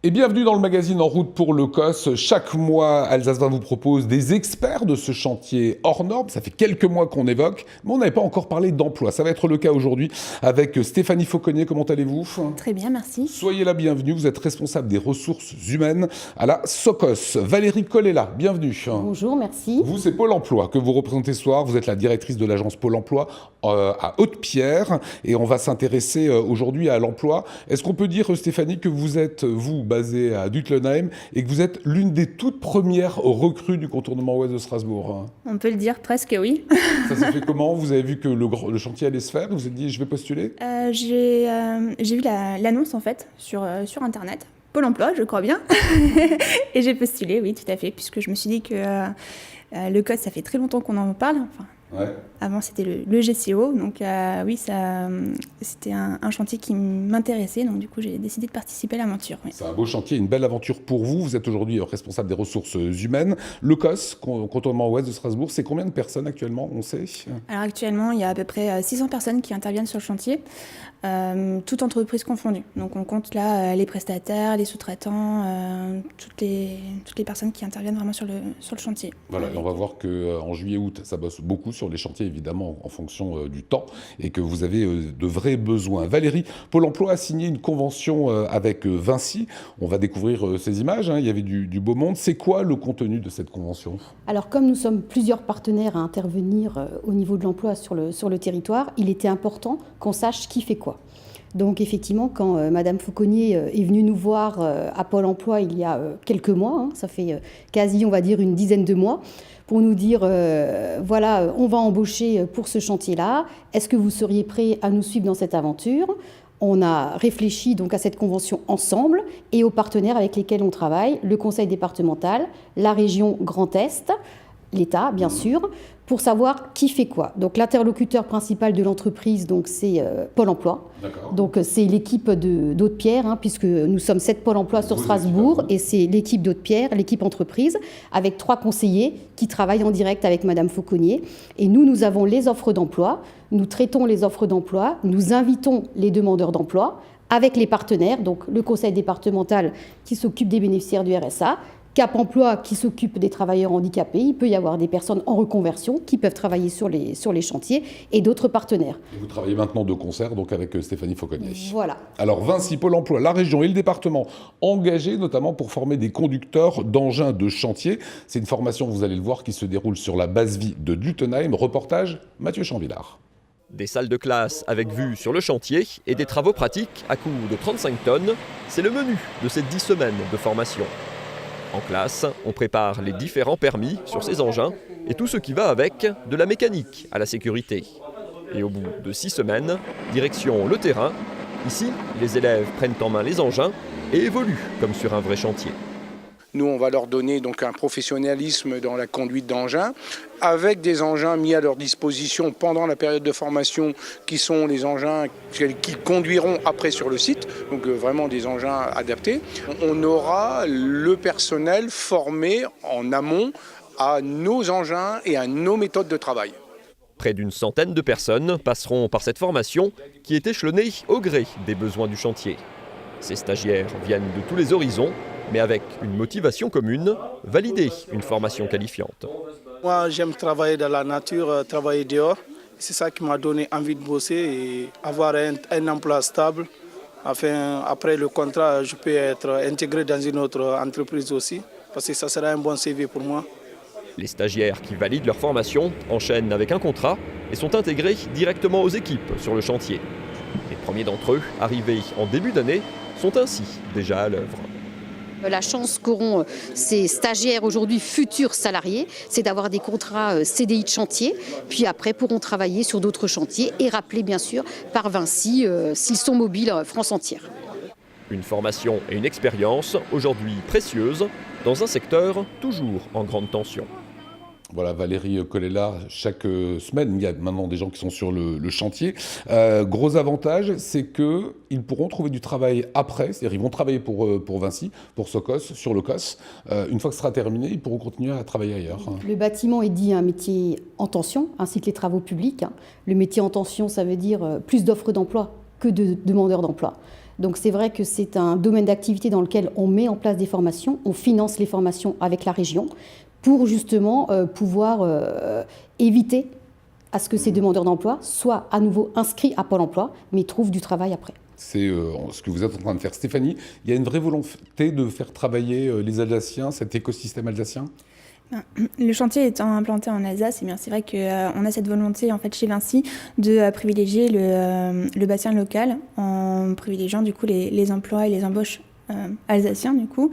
Et bienvenue dans le magazine En route pour le COS. Chaque mois, Alsace 20 vous propose des experts de ce chantier hors norme. Ça fait quelques mois qu'on évoque, mais on n'avait pas encore parlé d'emploi. Ça va être le cas aujourd'hui avec Stéphanie Fauconnier. Comment allez-vous ? Très bien, merci. Soyez la bienvenue. Vous êtes responsable des ressources humaines à la SOCOS. Valérie Colella, bienvenue. Bonjour, merci. Vous, c'est Pôle emploi que vous représentez ce soir. Vous êtes la directrice de l'agence Pôle emploi à Haute-Pierre. Et on va s'intéresser aujourd'hui à l'emploi. Est-ce qu'on peut dire, Stéphanie, que vous êtes, vous, basée à Dutlenheim et que vous êtes l'une des toutes premières recrues du contournement ouest de Strasbourg? On peut le dire presque, oui. Ça s'est fait comment? Vous avez vu que le chantier allait se faire? Vous vous êtes dit, je vais postuler? J'ai vu l'annonce, en fait, sur Internet. Pôle emploi, je crois bien. Et j'ai postulé, oui, tout à fait, puisque je me suis dit que le code, ça fait très longtemps qu'on en parle. Enfin, ouais. Avant, c'était le GCO. Donc, oui, c'était un chantier qui m'intéressait. Donc, du coup, j'ai décidé de participer à l'aventure. Oui. C'est un beau chantier, une belle aventure pour vous. Vous êtes aujourd'hui responsable des ressources humaines. Le COS, contournement ouest de Strasbourg, c'est combien de personnes actuellement, on sait? Alors, actuellement, il y a à peu près 600 personnes qui interviennent sur le chantier, toutes entreprises confondues. Donc, on compte là les prestataires, les sous-traitants, toutes les personnes qui interviennent vraiment sur le chantier. Voilà, et on va voir qu'en juillet-août, ça bosse beaucoup sur les chantiers, évidemment, en fonction du temps, et que vous avez de vrais besoins. Valérie, Pôle emploi a signé une convention avec Vinci. On va découvrir ces images, hein. Il y avait du beau monde. C'est quoi le contenu de cette convention? Alors, comme nous sommes plusieurs partenaires à intervenir au niveau de l'emploi sur le territoire, il était important qu'on sache qui fait quoi. Donc effectivement, quand Madame Fauconnier est venue nous voir à Pôle emploi il y a quelques mois, hein, ça fait quasi, on va dire, une dizaine de mois, pour nous dire, voilà, on va embaucher pour ce chantier-là, est-ce que vous seriez prêts à nous suivre dans cette aventure ? On a réfléchi donc à cette convention ensemble et aux partenaires avec lesquels on travaille, le conseil départemental, la région Grand Est, l'État, bien sûr, pour savoir qui fait quoi. Donc l'interlocuteur principal de l'entreprise, donc c'est Pôle emploi. D'accord. Donc c'est l'équipe d'Haute-Pierre, hein, puisque nous sommes 7 Pôle emploi sur Strasbourg, et c'est l'équipe d'Haute-Pierre, l'équipe entreprise, avec 3 conseillers qui travaillent en direct avec Madame Fauconnier. Et nous avons les offres d'emploi, nous traitons les offres d'emploi, nous invitons les demandeurs d'emploi avec les partenaires, donc le conseil départemental qui s'occupe des bénéficiaires du RSA, Cap emploi qui s'occupe des travailleurs handicapés. Il peut y avoir des personnes en reconversion qui peuvent travailler sur les chantiers et d'autres partenaires. Et vous travaillez maintenant de concert donc avec Stéphanie Fauconnier. Voilà. Alors Vinci, Pôle emploi, la région et le département engagés notamment pour former des conducteurs d'engins de chantier. C'est une formation, vous allez le voir, qui se déroule sur la base vie de Duttenheim. Reportage Mathieu Chambillard. Des salles de classe avec vue sur le chantier et des travaux pratiques à coût de 35 tonnes, c'est le menu de ces 10 semaines de formation. En classe, on prépare les différents permis sur ces engins et tout ce qui va avec, de la mécanique à la sécurité. Et au bout de 6 semaines, direction le terrain. Ici, les élèves prennent en main les engins et évoluent comme sur un vrai chantier. Nous, on va leur donner donc un professionnalisme dans la conduite d'engins, avec des engins mis à leur disposition pendant la période de formation, qui sont les engins qu'ils conduiront après sur le site, donc vraiment des engins adaptés. On aura le personnel formé en amont à nos engins et à nos méthodes de travail. Près d'une centaine de personnes passeront par cette formation qui est échelonnée au gré des besoins du chantier. Ces stagiaires viennent de tous les horizons, mais avec une motivation commune, valider une formation qualifiante. Moi, j'aime travailler dans la nature, travailler dehors. C'est ça qui m'a donné envie de bosser et avoir un emploi stable. Afin, après le contrat, je peux être intégré dans une autre entreprise aussi, parce que ça sera un bon CV pour moi. Les stagiaires qui valident leur formation enchaînent avec un contrat et sont intégrés directement aux équipes sur le chantier. Les premiers d'entre eux, arrivés en début d'année, sont ainsi déjà à l'œuvre. La chance qu'auront ces stagiaires aujourd'hui futurs salariés, c'est d'avoir des contrats CDI de chantier, puis après pourront travailler sur d'autres chantiers et rappelés bien sûr par Vinci s'ils sont mobiles France entière. Une formation et une expérience aujourd'hui précieuses dans un secteur toujours en grande tension. Voilà, Valérie Colella, chaque semaine, il y a maintenant des gens qui sont sur le chantier. Gros avantage, c'est qu'ils pourront trouver du travail après, c'est-à-dire ils vont travailler pour Vinci, pour SOCOS, sur le COS. Une fois que ce sera terminé, ils pourront continuer à travailler ailleurs. Le bâtiment est dit un métier en tension, ainsi que les travaux publics. Le métier en tension, ça veut dire plus d'offres d'emploi que de demandeurs d'emploi. Donc c'est vrai que c'est un domaine d'activité dans lequel on met en place des formations, on finance les formations avec la région pour justement pouvoir éviter à ce que ces demandeurs d'emploi soient à nouveau inscrits à Pôle emploi, mais trouvent du travail après. C'est ce que vous êtes en train de faire. Stéphanie, il y a une vraie volonté de faire travailler les Alsaciens, cet écosystème alsacien ? Le chantier étant implanté en Alsace, eh bien c'est vrai qu'on a cette volonté en fait chez Vinci de privilégier le bassin local en privilégiant du coup les emplois et les embauches alsaciens du coup.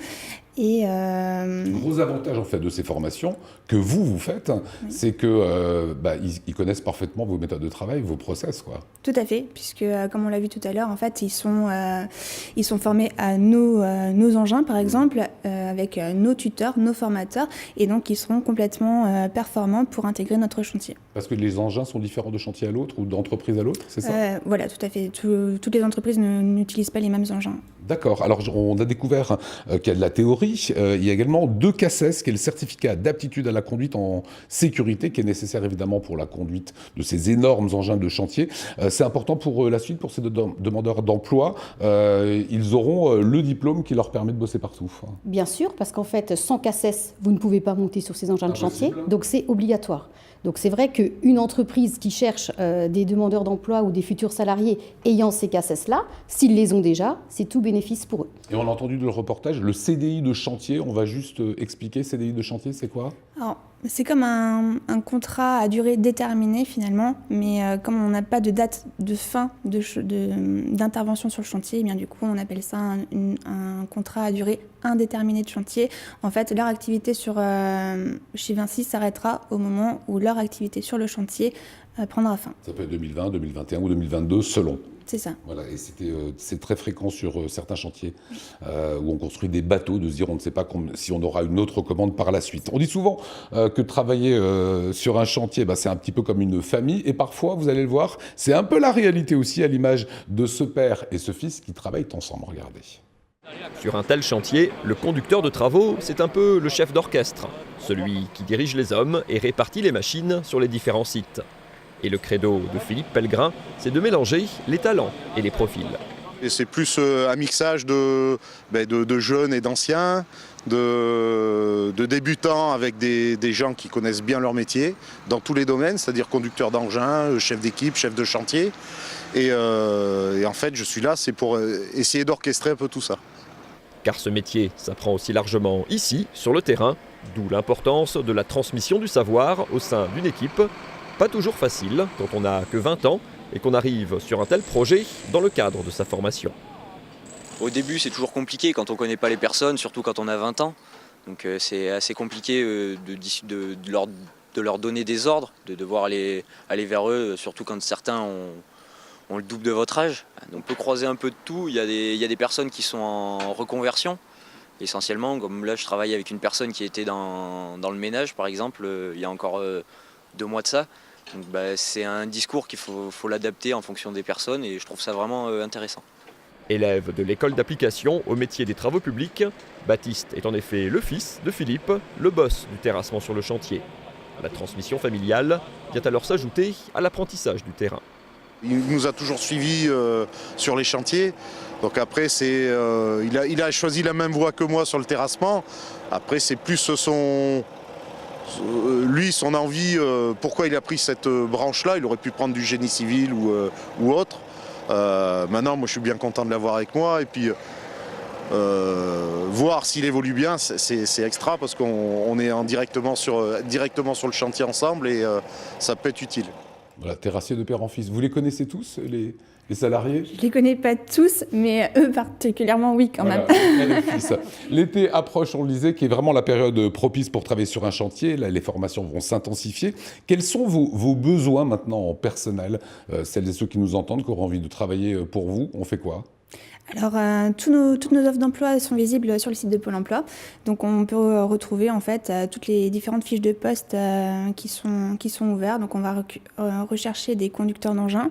Et Le gros avantage en fait de ces formations que vous faites, c'est que ils connaissent parfaitement vos méthodes de travail, vos process, quoi. Tout à fait, puisque comme on l'a vu tout à l'heure, en fait, ils sont formés à nos engins, par exemple, avec nos tuteurs, nos formateurs, et donc ils seront complètement performants pour intégrer notre chantier. Parce que les engins sont différents de chantier à l'autre ou d'entreprise à l'autre, c'est ça ? Voilà, tout à fait. Toutes les entreprises n'utilisent pas les mêmes engins. D'accord. Alors, on a découvert qu'il y a de la théorie. Il y a également 2 CACES, qui est le certificat d'aptitude à la conduite en sécurité, qui est nécessaire évidemment pour la conduite de ces énormes engins de chantier. C'est important pour la suite, pour ces demandeurs d'emploi. Ils auront le diplôme qui leur permet de bosser partout. Bien sûr, parce qu'en fait, sans CACES, vous ne pouvez pas monter sur ces engins de chantier, donc c'est obligatoire. Donc c'est vrai qu'une entreprise qui cherche des demandeurs d'emploi ou des futurs salariés ayant ces CACES-là, s'ils les ont déjà, c'est tout bénéfice pour eux. Et on a entendu dans le reportage, le CDI de chantier, on va juste expliquer, CDI de chantier, c'est quoi ? Alors, c'est comme un contrat à durée déterminée finalement, mais comme on n'a pas de date de fin d'intervention sur le chantier, eh bien, du coup on appelle ça un contrat à durée indéterminée de chantier. En fait, leur activité chez Vinci s'arrêtera au moment où leur activité sur le chantier prendra fin. Ça peut être 2020, 2021 ou 2022, selon. C'est ça. Voilà, et c'est très fréquent sur certains chantiers où on construit des bateaux, de se dire on ne sait pas si on aura une autre commande par la suite. On dit souvent que travailler sur un chantier, c'est un petit peu comme une famille, et parfois, vous allez le voir, c'est un peu la réalité aussi, à l'image de ce père et ce fils qui travaillent ensemble. Regardez. Sur un tel chantier, le conducteur de travaux, c'est un peu le chef d'orchestre, celui qui dirige les hommes et répartit les machines sur les différents sites. Et le credo de Philippe Pellegrin, c'est de mélanger les talents et les profils. Et c'est plus un mixage de jeunes et d'anciens, de débutants avec des gens qui connaissent bien leur métier dans tous les domaines, c'est-à-dire conducteur d'engin, chef d'équipe, chef de chantier. Et en fait, je suis là, c'est pour essayer d'orchestrer un peu tout ça. Car ce métier s'apprend aussi largement ici, sur le terrain, d'où l'importance de la transmission du savoir au sein d'une équipe. Pas toujours facile quand on n'a que 20 ans et qu'on arrive sur un tel projet dans le cadre de sa formation. Au début, c'est toujours compliqué quand on ne connaît pas les personnes, surtout quand on a 20 ans. Donc c'est assez compliqué de leur donner des ordres, de devoir aller vers eux, surtout quand certains ont le double de votre âge. On peut croiser un peu de tout. Il y a des personnes qui sont en reconversion, essentiellement. Comme là, je travaille avec une personne qui était dans le ménage, par exemple, il y a encore 2 mois de ça. Donc, c'est un discours qu'il faut l'adapter en fonction des personnes et je trouve ça vraiment intéressant. Élève de l'école d'application au métier des travaux publics, Baptiste est en effet le fils de Philippe, le boss du terrassement sur le chantier. La transmission familiale vient alors s'ajouter à l'apprentissage du terrain. Il nous a toujours suivis sur les chantiers. Donc après, il a choisi la même voie que moi sur le terrassement. Après, c'est plus son envie, pourquoi il a pris cette branche-là. Il aurait pu prendre du génie civil ou autre. Maintenant, moi, je suis bien content de l'avoir avec moi. Et puis, voir s'il évolue bien, c'est extra parce qu'on est directement sur le chantier ensemble et ça peut être utile. Voilà, terrassier de père en fils. Vous les connaissez tous, les salariés ? Je ne les connais pas tous, mais eux particulièrement, oui, quand même. L'été approche, on le disait, qui est vraiment la période propice pour travailler sur un chantier. Là, les formations vont s'intensifier. Quels sont vos besoins maintenant en personnel ? Celles et ceux qui nous entendent, qui auront envie de travailler pour vous, on fait quoi ? Alors, toutes nos offres d'emploi sont visibles sur le site de Pôle emploi. Donc, on peut retrouver en fait toutes les différentes fiches de poste qui sont ouvertes. Donc, on va rechercher des conducteurs d'engins,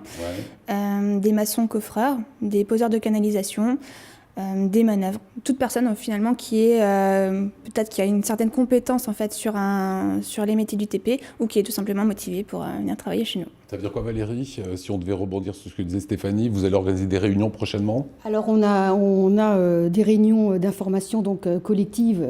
des maçons coffreurs, des poseurs de canalisation, des manœuvres. Toute personne finalement qui a une certaine compétence en fait sur les métiers du TP ou qui est tout simplement motivée pour venir travailler chez nous. Ça veut dire quoi, Valérie? Si on devait rebondir sur ce que disait Stéphanie, vous allez organiser des réunions prochainement? Alors on a des réunions d'information donc collectives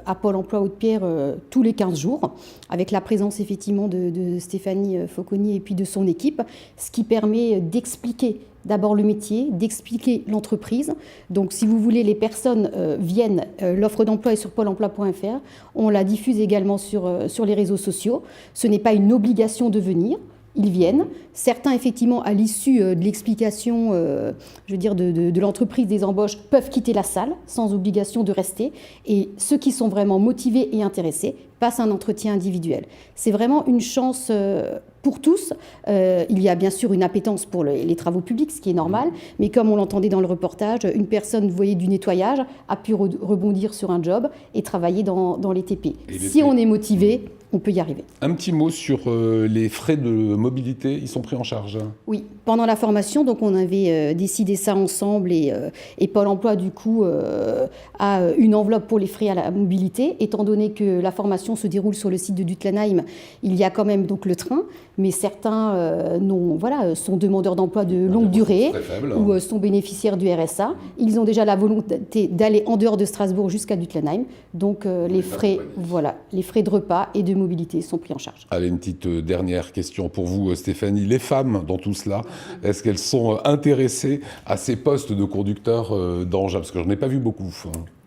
à Pôle emploi Haute-Pierre tous les 15 jours, avec la présence effectivement de Stéphanie Fauconnier et puis de son équipe, ce qui permet d'expliquer d'abord le métier, d'expliquer l'entreprise. Donc si vous voulez, les personnes viennent, l'offre d'emploi est sur pôle emploi.fr, on la diffuse également sur les réseaux sociaux. Ce n'est pas une obligation de venir. Ils viennent. Certains, effectivement, à l'issue de l'explication, je veux dire, de l'entreprise des embauches, peuvent quitter la salle sans obligation de rester. Et ceux qui sont vraiment motivés et intéressés passent un entretien individuel. C'est vraiment une chance pour tous. Il y a bien sûr une appétence pour les travaux publics, ce qui est normal. Mais comme on l'entendait dans le reportage, une personne, vous voyez, du nettoyage a pu rebondir sur un job et travailler dans les TP. Si on est motivé, on peut y arriver. Un petit mot sur les frais de mobilité, ils sont pris en charge? Oui, pendant la formation, donc on avait décidé ça ensemble et Pôle emploi du coup a une enveloppe pour les frais à la mobilité. Étant donné que la formation se déroule sur le site de Duttlenheim, il y a quand même donc le train, mais certains sont demandeurs d'emploi de longue durée ou sont bénéficiaires du RSA. Ils ont déjà la volonté d'aller en dehors de Strasbourg jusqu'à Duttlenheim, donc les frais de repas et de mobilité sont pris en charge. Allez, une petite dernière question pour vous, Stéphanie. Les femmes dans tout cela, est-ce qu'elles sont intéressées à ces postes de conducteurs d'engins? Parce que j'en ai pas vu beaucoup.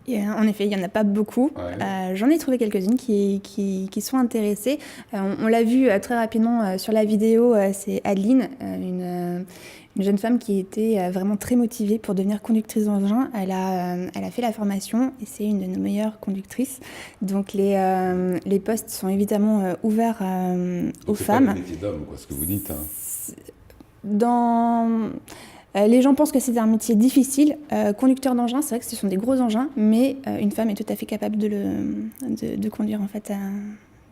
En effet, il n'y en a pas beaucoup. Ouais. J'en ai trouvé quelques-unes qui sont intéressées. On l'a vu très rapidement sur la vidéo, c'est Adeline, une jeune femme qui était vraiment très motivée pour devenir conductrice d'engin. Elle a fait la formation et c'est une de nos meilleures conductrices. Donc les postes sont évidemment ouverts aux femmes. C'est pas le métier d'homme, ce que vous dites. Les gens pensent que c'est un métier difficile. Conducteur d'engin, c'est vrai que ce sont des gros engins, mais une femme est tout à fait capable de conduire en fait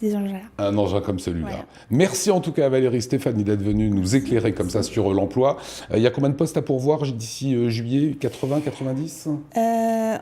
des engins. Un engin comme celui-là. Voilà. Merci en tout cas à Valérie Stéphanie d'être venue nous éclairer comme ça sur l'emploi. Il y a combien de postes à pourvoir d'ici juillet? 80, 90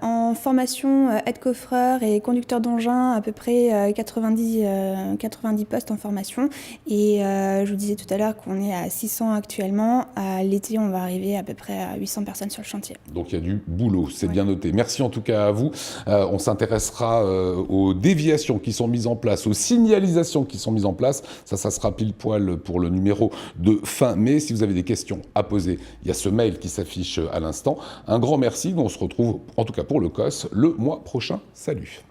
En formation aide-coffreur et conducteur d'engin, à peu près 90 postes en formation. Et je vous disais tout à l'heure qu'on est à 600 actuellement. À l'été, on va arriver à peu près à 800 personnes sur le chantier. Donc il y a du boulot, c'est bien noté. Merci en tout cas à vous. On s'intéressera aux déviations qui sont mises en place, aux signalisations qui sont mises en place. Ça sera pile poil pour le numéro de fin mai. Si vous avez des questions à poser, il y a ce mail qui s'affiche à l'instant. Un grand merci. On se retrouve en tout cas pour le COS le mois prochain. Salut.